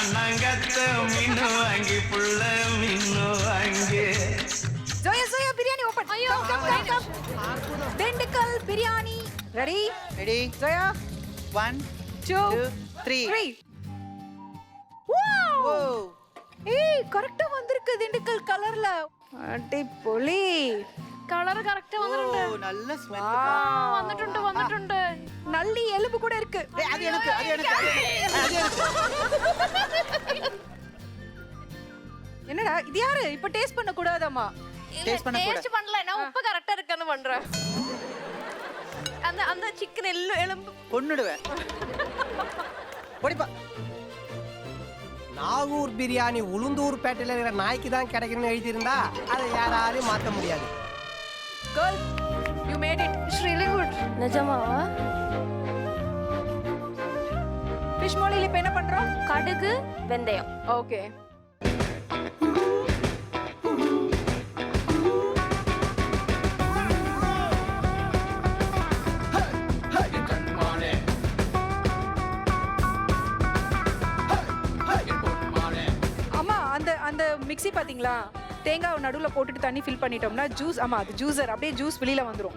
மண்ணாங்கத்த மீனு வாங்கி புள்ள மீனு வாங்கி. Joya Joya biryani open. Come. Dindigul biryani ready. Ready Joya 1 2 2 3. Wow. ஓ ஏய் கரெக்ட்டா வந்திருக்கு திண்டுக்கல் கலர்ல. அடிப்பொலி. കളർ കറക്റ്റ് വന്നിട്ടുണ്ട്. ஓ நல்ல ஸ்மெல். വന്നിട്ടുണ്ട്. நல்லி எலும்பு கூட இருக்கு. அது எனக்கு. என்னடா இது யாரு இப்ப டேஸ்ட் பண்ண கூடாதாமா? டேஸ்ட் பண்ண கூட. டேஸ்ட் பண்ணல. நான் உப்பு கரெக்ட்டா இருக்குன்னு பண்றேன். அந்த சிக்கன் எலும்பு கொன்னுடுவேன். ஓடிப்பா. நாகூர் பிரியாணி உளுந்தூர் பேட்டையில் இருக்கிற நாய்க்கு தான் கிடைக்கணும்னு எழுதியிருந்தா அதை யாராலையும் மாற்ற முடியாது. Girl, you made it. It's really good. நிஜமாவா? ஃபிஷ் மோலில இப்ப என்ன பண்றோம்? கடுகு வெந்தயம். ஓகே. அம்மா அந்த மிக்ஸி பாத்தீங்களா? தேங்காய் நடுவுல போட்டுட்டு தண்ணி ஃபில் பண்ணிட்டோம்னா ஜூஸ் ஆமா அது ஜூஸர் அப்படியே ஜூஸ் வெளியில வந்துரும்.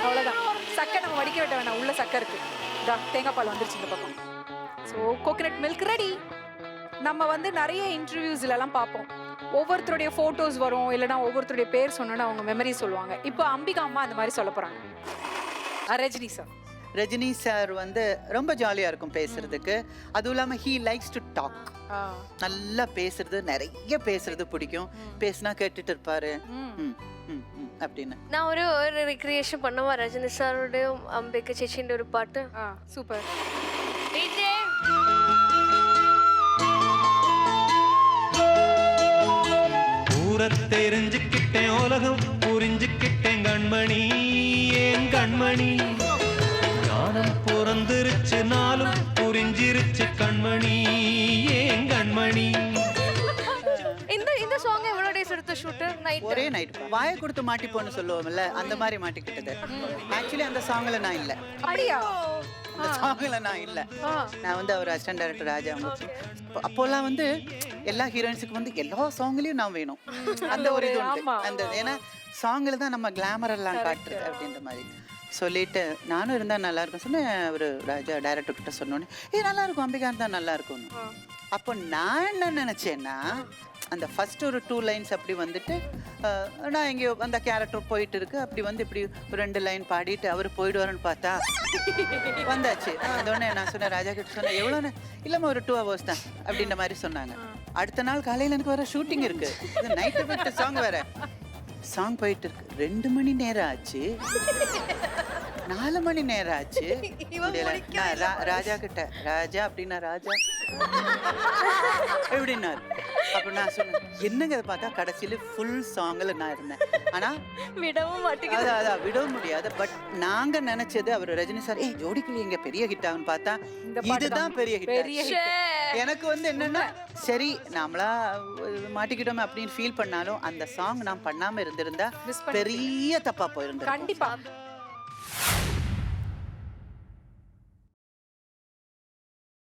அவ்வளவுதான். சக்கரை நம்ம வடிக்க விட வேணாம். உள்ள சக்கரை இருக்கு. தேங்காய் பால் வந்துருச்சு இந்த பக்கம். So coconut milk ready. நம்ம வந்து நிறைய இன்டர்வியூஸ்ல எல்லாம் பார்ப்போம். ஒவ்வொருத்தருடைய போட்டோஸ் வரும் இல்லைன்னா ஒவ்வொருத்தருடைய பேர் சொன்னோன்னா அவங்க மெமரி சொல்லுவாங்க. இப்போ அம்பிகா அம்மா அந்த மாதிரி சொல்ல போறாங்க. ரஜினி சார். ரஜினி சார் வந்து ரொம்ப ஜாலியா இருக்கும் பேசுறதுக்கு. அதுவும் இல்லாம ஹீ லைக்ஸ் டு டாக். நல்லா பேசுறது, நிறைய பேசுறது பிடிக்கும். பேசினா கேட்டுட்டு இருப்பாரு அப்படின்னு. நான் ஒரு ரிக்ரியேஷன் பண்ணுவா ரஜினி சாரோடையும் அம்பிகா சேச்சியோட ஒரு பாட்டு. சூப்பர். டிஜே ஊரை தெரிஞ்சுக்கிட்டேன், உலகம் புரிஞ்சுக்கிட்டேன் கண்மணி, ஏன் கண்மணி. ஞானம் பிறந்திருச்சு, நாளும் புரிஞ்சிருச்சு கண்மணி, ஏன் கண்மணி. இந்த சாங் எவ்வளவு டேஸ் எடுத்த ஷூட்? நைட். ஒரே நைட். வாயை கொடுத்து மாட்டிப்போன்னு சொல்லுவோம்ல, அந்த மாதிரி மாட்டிக்கிட்டது. ஆக்சுவலி அந்த சாங்ல நான் இல்ல. அப்படியா? அந்த சாங்ல நான் இல்ல. நான் வந்து அவர் அசிஸ்டன்ட் டைரக்டர் ராஜா. அப்போல்லாம் வந்து எல்லா ஹீரோயின்ஸுக்கு வந்து எல்லா சாங்லயும் நான் வேணும். அந்த ஒரு இது உண்டு. அந்த ஏன்னா சாங்ல தான் நம்ம கிளாமர் எல்லாம் காட்டுறது அப்படின்ற மாதிரி சொல்லிட்டு நானும் இருந்தா நல்லா இருக்கும் சொன்னேன். ஒரு ராஜா டைரக்டர் கிட்ட சொன்னோன்னே நல்லா இருக்கும், அம்பிகா இருந்தா நல்லா இருக்கும்னு. அப்போ நான் என்ன நினைச்சேன்னா, அந்த ஃபர்ஸ்ட் ஒரு 2 லைன்ஸ் அப்படி வந்துட்டு நான் எங்கேயோ அந்த கேரக்டர் போயிட்டு இருக்கு, அப்படி வந்து இப்படி ஒரு 2 லைன் பாடிட்டு அவர் போயிடுவாருன்னு பார்த்தா வந்தாச்சு. அதோடனே நான் சொன்னேன் ராஜா கிட்ட சொன்னேன், எவ்வளோன்னு இல்லைம்மா ஒரு 2 hours தான் அப்படின்ற மாதிரி சொன்னாங்க. அடுத்த நாள் காலையில் எனக்கு வேற ஷூட்டிங் இருக்கு, இது நைட்டு போயிட்டு சாங் வேற. சாங் போயிட்டு இருக்கு, 2 மணி நேரம் ஆச்சு, 4 மணி நேரம் ஆச்சு. ராஜா கிட்ட ராஜா அப்படின்னா ராஜா எப்படின்னாரு. அப்ப நான் சொன்னேன் என்னங்க அதை பார்த்தா கடைசியில ஃபுல் சாங்ல நான் இருந்தேன். ஆனா விடவும் மாட்டேங்குது. அதான் விடவும் முடியாது. பட் நாங்க நினைச்சது அவர் ரஜினி சார் ஜோடிக்குள்ளி எங்க பெரிய ஹிட் ஆகுன்னு பார்த்தா இதுதான் பெரிய ஹிட். எனக்கு வந்து என்னன்னா சரி நாமளா மாட்டிக்கிட்டோமே அப்படின்னு ஃபீல் பண்ணாலும் அந்த சாங் நான் பண்ணாம இருந்திருந்தா பெரிய தப்பா போயிருந்தேன். கண்டிப்பா